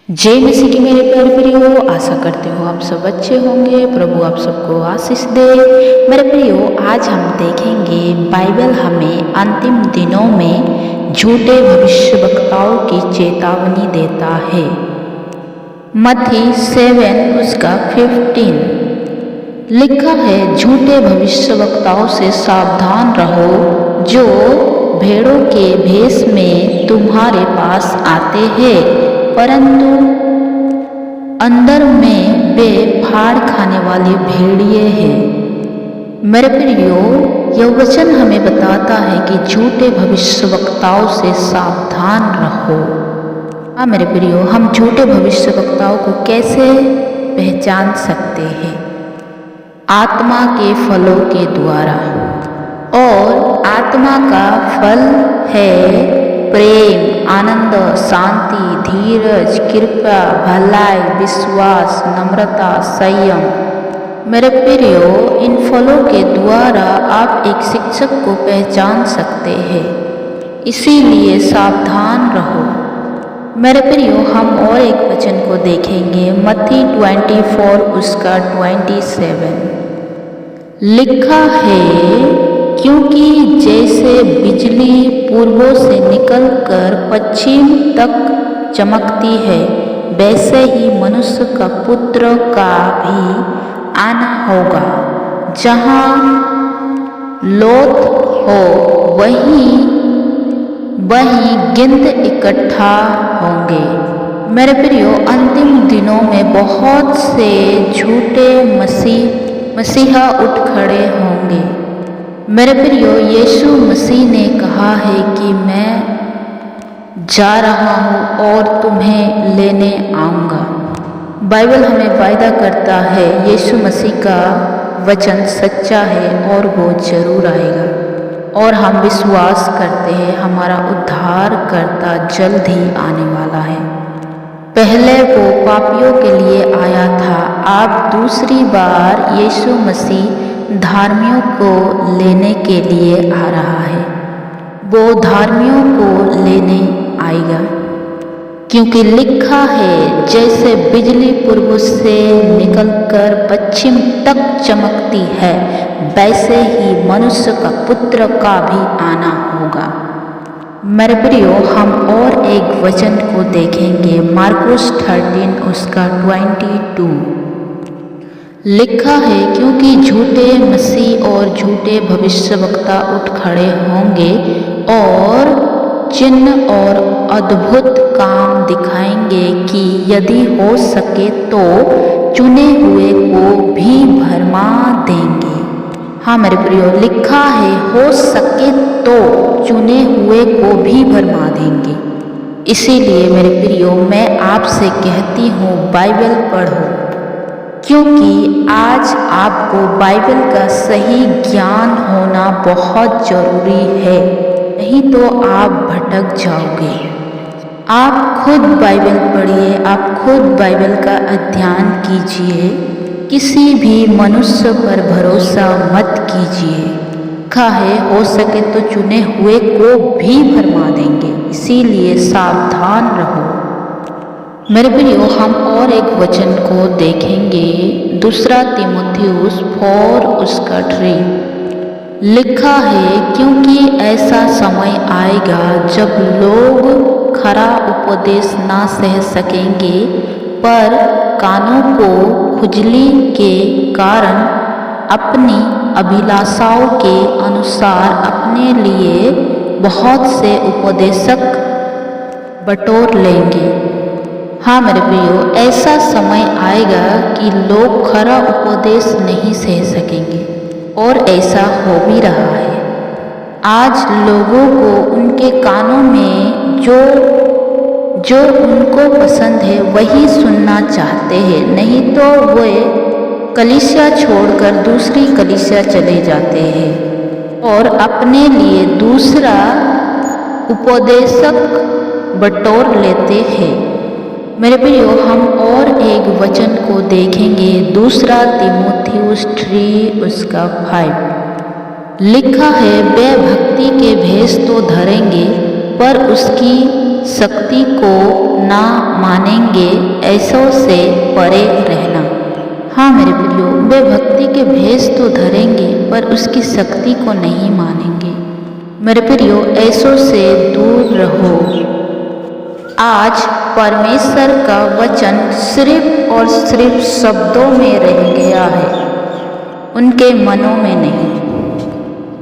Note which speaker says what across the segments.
Speaker 1: जय मसीह की मेरे प्यारे प्रियो, आशा करते हो आप सब अच्छे होंगे। प्रभु आप सबको आशीष दे। मेरे प्रियो, आज हम देखेंगे बाइबल हमें अंतिम दिनों में झूठे भविष्यवक्ताओं की चेतावनी देता है। मत्ती 7 उसका 15 लिखा है, झूठे भविष्यवक्ताओं से सावधान रहो जो भेड़ों के भेष में तुम्हारे पास आते हैं, परंतु अंदर में वे फाड़ खाने वाले भेड़िए हैं। मेरे प्रियो, यह वचन हमें बताता है कि झूठे भविष्यवक्ताओं से सावधान रहो। हाँ मेरे प्रियो, हम झूठे भविष्यवक्ताओं को कैसे पहचान सकते हैं? आत्मा के फलों के द्वारा। और आत्मा का फल है प्रेम, आनंद, शांति, धीरज, कृपा, भलाई, विश्वास, नम्रता, संयम। मेरे प्रियो, इन फलों के द्वारा आप एक शिक्षक को पहचान सकते हैं, इसीलिए सावधान रहो। मेरे प्रियो, हम और एक वचन को देखेंगे, मत्ती 24 उसका 27 लिखा है, क्योंकि जैसे बिजली पूर्वों से निकलकर पश्चिम तक चमकती है, वैसे ही मनुष्य का पुत्र का भी आना होगा। जहाँ लोथ हो वहीं गिद्ध इकट्ठा होंगे। मेरे प्रियो, अंतिम दिनों में बहुत से झूठे मसीहा उठ खड़े होंगे। मेरे प्रियो, यीशु मसीह ने कहा है कि मैं जा रहा हूँ और तुम्हें लेने आऊँगा। बाइबल हमें वायदा करता है, यीशु मसीह का वचन सच्चा है और वो जरूर आएगा। और हम विश्वास करते हैं हमारा उद्धारकर्ता जल्द ही आने वाला है। पहले वो पापियों के लिए आया था, अब दूसरी बार यीशु मसीह धार्मियों को लेने के लिए आ रहा है। वो धार्मियों को लेने आएगा, क्योंकि लिखा है, जैसे बिजली पूर्व से निकलकर पश्चिम तक चमकती है, वैसे ही मनुष्य का पुत्र का भी आना होगा। मेरे प्रियो, हम और एक वचन को देखेंगे, मार्कुस 13 उसका 22 लिखा है, क्योंकि झूठे मसीह और झूठे भविष्यवक्ता उठ खड़े होंगे और चिन्ह और अद्भुत काम दिखाएंगे कि यदि हो सके तो चुने हुए को भी भरमा देंगे। हाँ मेरे प्रियो, लिखा है, हो सके तो चुने हुए को भी भरमा देंगे। इसीलिए मेरे प्रियो, मैं आपसे कहती हूँ, बाइबल पढ़ो, क्योंकि आज आपको बाइबल का सही ज्ञान होना बहुत ज़रूरी है, नहीं तो आप भटक जाओगे। आप खुद बाइबल पढ़िए, आप खुद बाइबल का अध्ययन कीजिए, किसी भी मनुष्य पर भरोसा मत कीजिए। लिखा है, हो सके तो चुने हुए को भी भरमा देंगे, इसीलिए सावधान रहो। मेरे प्रियो, हम और एक वचन को देखेंगे, 2 तीमुथियुस 4 उसका 3 लिखा है, क्योंकि ऐसा समय आएगा जब लोग खरा उपदेश ना सह सकेंगे, पर कानों को खुजली के कारण अपनी अभिलाषाओं के अनुसार अपने लिए बहुत से उपदेशक बटोर लेंगे। हाँ मेरे प्रियो, ऐसा समय आएगा कि लोग खरा उपदेश नहीं सह सकेंगे, और ऐसा हो भी रहा है। आज लोगों को उनके कानों में जो उनको पसंद है वही सुनना चाहते हैं, नहीं तो वे कलीसिया छोड़कर दूसरी कलीसिया चले जाते हैं और अपने लिए दूसरा उपदेशक बटोर लेते हैं। मेरे प्रियो, हम और एक वचन को देखेंगे, 2 तीमुथियुस 3 उसका 5 लिखा है, वे भक्ति के भेष तो धरेंगे, पर उसकी शक्ति को ना मानेंगे, ऐसों से परे रहना। हाँ मेरे प्रियो, वे भक्ति के भेष तो धरेंगे पर उसकी शक्ति को नहीं मानेंगे। मेरे प्रियो, ऐसों से दूर रहो। आज परमेश्वर का वचन सिर्फ और सिर्फ शब्दों में रह गया है, उनके मनों में नहीं।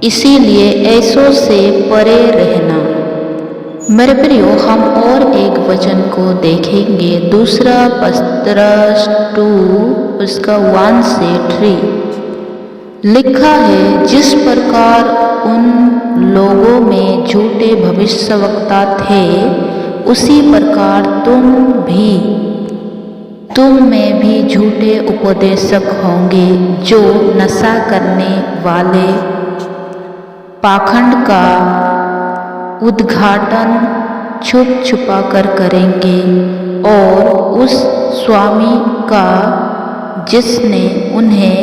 Speaker 1: इसीलिए ऐसों से परे रहना। मेरे प्रियो, हम और एक वचन को देखेंगे, दूसरा पत्रस 2 उसका 1 से 3 लिखा है, जिस प्रकार उन लोगों में झूठे भविष्यवक्ता थे, उसी प्रकार तुम में भी झूठे उपदेशक होंगे, जो नशा करने वाले पाखंड का उद्घाटन छुप छुपा कर करेंगे और उस स्वामी का जिसने उन्हें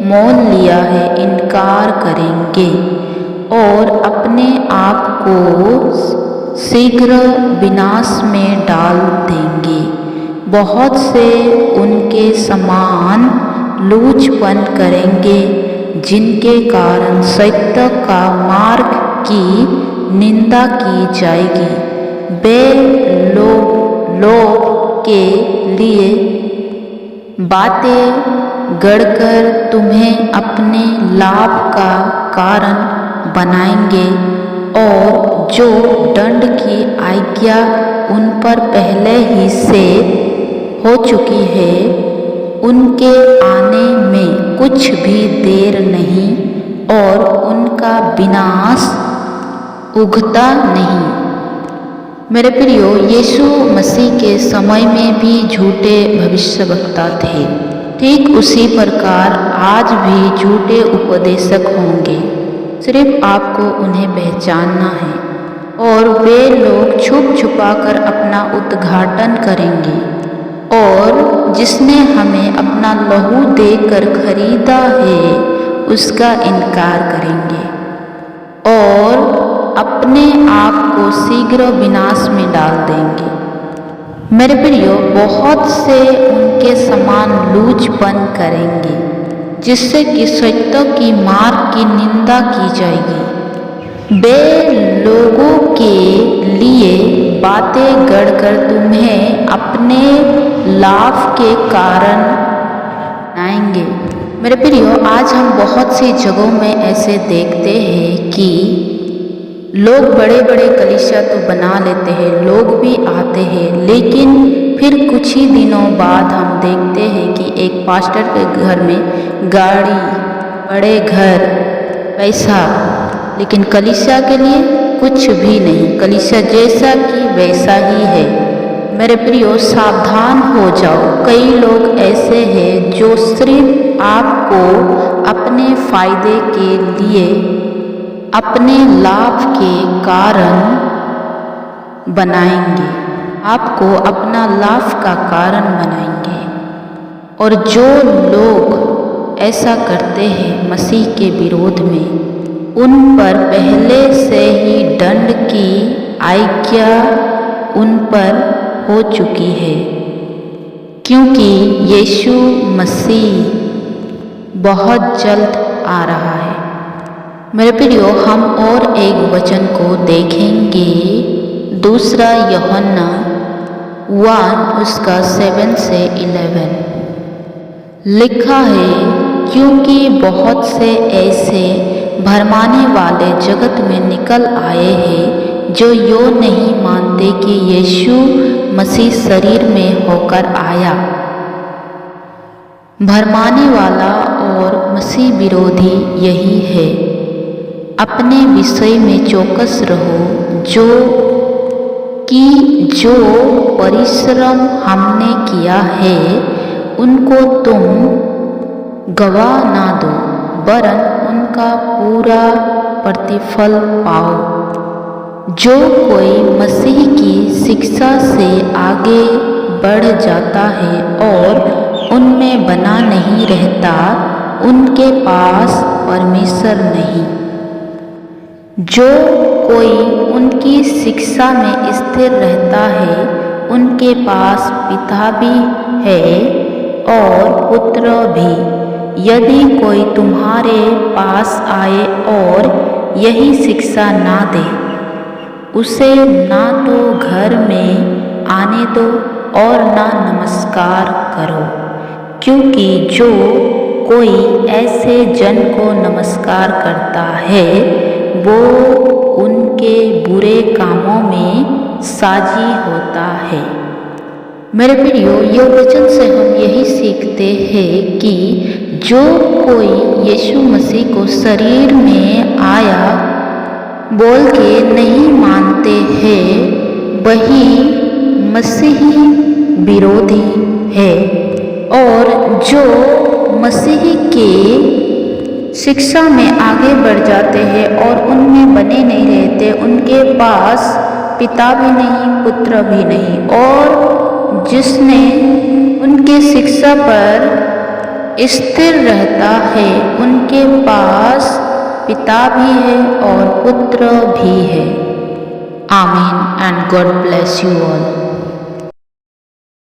Speaker 1: मोल लिया है इनकार करेंगे और अपने आप को शीघ्र विनाश में डाल देंगे। बहुत से उनके समान लूचपन करेंगे, जिनके कारण सत्य का मार्ग की निंदा की जाएगी। वे लोग के लिए बातें गढ़कर तुम्हें अपने लाभ का कारण बनाएंगे और जो दंड की आज्ञा उन पर पहले ही से हो चुकी है, उनके आने में कुछ भी देर नहीं और उनका विनाश उगता नहीं। मेरे प्रियो, यीशु मसीह के समय में भी झूठे भविष्यवक्ता थे। ठीक उसी प्रकार आज भी झूठे उपदेशक होंगे, सिर्फ आपको उन्हें पहचानना है। और वे लोग छुप छुपा कर अपना उद्घाटन करेंगे और जिसने हमें अपना लहू देकर खरीदा है उसका इनकार करेंगे और अपने आप को शीघ्र विनाश में डाल देंगे। मेरे प्रियो, बहुत से उनके समान लूचपन करेंगे, जिससे कि सत्य की मार्ग की निंदा की जाएगी। वे लोगों के लिए बातें गढ़कर तुम्हें अपने लाभ के कारण बनाएंगे। मेरे प्रियो, आज हम बहुत सी जगहों में ऐसे देखते हैं कि लोग बड़े बड़े कलीसिया तो बना लेते हैं, लोग भी आते हैं, लेकिन फिर कुछ ही दिनों बाद हम देखते हैं कि एक पास्टर के घर में गाड़ी, बड़े घर, पैसा, लेकिन कलीसिया के लिए कुछ भी नहीं। कलीसिया जैसा कि वैसा ही है। मेरे प्रियो, सावधान हो जाओ। कई लोग ऐसे हैं जो सिर्फ आपको अपने फायदे के लिए, अपने लाभ के कारण बनाएंगे, आपको अपना लाभ का कारण बनाएंगे। और जो लोग ऐसा करते हैं मसीह के विरोध में, उन पर पहले से ही दंड की आज्ञा उन पर हो चुकी है, क्योंकि यीशु मसीह बहुत जल्द आ रहा है। मेरे प्रियो, हम और एक वचन को देखेंगे, दूसरा यूहन्ना 1 उसका 7 से 11 लिखा है, क्योंकि बहुत से ऐसे भरमाने वाले जगत में निकल आए हैं जो यो नहीं मानते कि यीशु मसीह शरीर में होकर आया। भरमाने वाला और मसीह विरोधी यही है। अपने विषय में चौकस रहो, जो परिश्रम हमने किया है उनको तुम गवा ना दो, वरन उनका पूरा प्रतिफल पाओ। जो कोई मसीह की शिक्षा से आगे बढ़ जाता है और उनमें बना नहीं रहता, उनके पास परमेश्वर नहीं। जो कोई उन उनकी शिक्षा में स्थिर रहता है, उनके पास पिता भी है और पुत्र भी। यदि कोई तुम्हारे पास आए और यही शिक्षा ना दे, उसे ना तो घर में आने दो और ना नमस्कार करो, क्योंकि जो कोई ऐसे जन को नमस्कार करता है वो उनके बुरे कामों में साझी होता है। मेरे प्रियो, यह वचन से हम यही सीखते हैं कि जो कोई यीशु मसीह को शरीर में आया बोल के नहीं मानते हैं, वही मसीही विरोधी है। और जो मसीही के शिक्षा में आगे बढ़ जाते हैं और उनमें बने नहीं रहते, उनके पास पिता भी नहीं, पुत्र भी नहीं, और जिसने उनके शिक्षा पर स्थिर रहता है, उनके पास पिता भी है और पुत्र भी है। आमीन and God bless you all.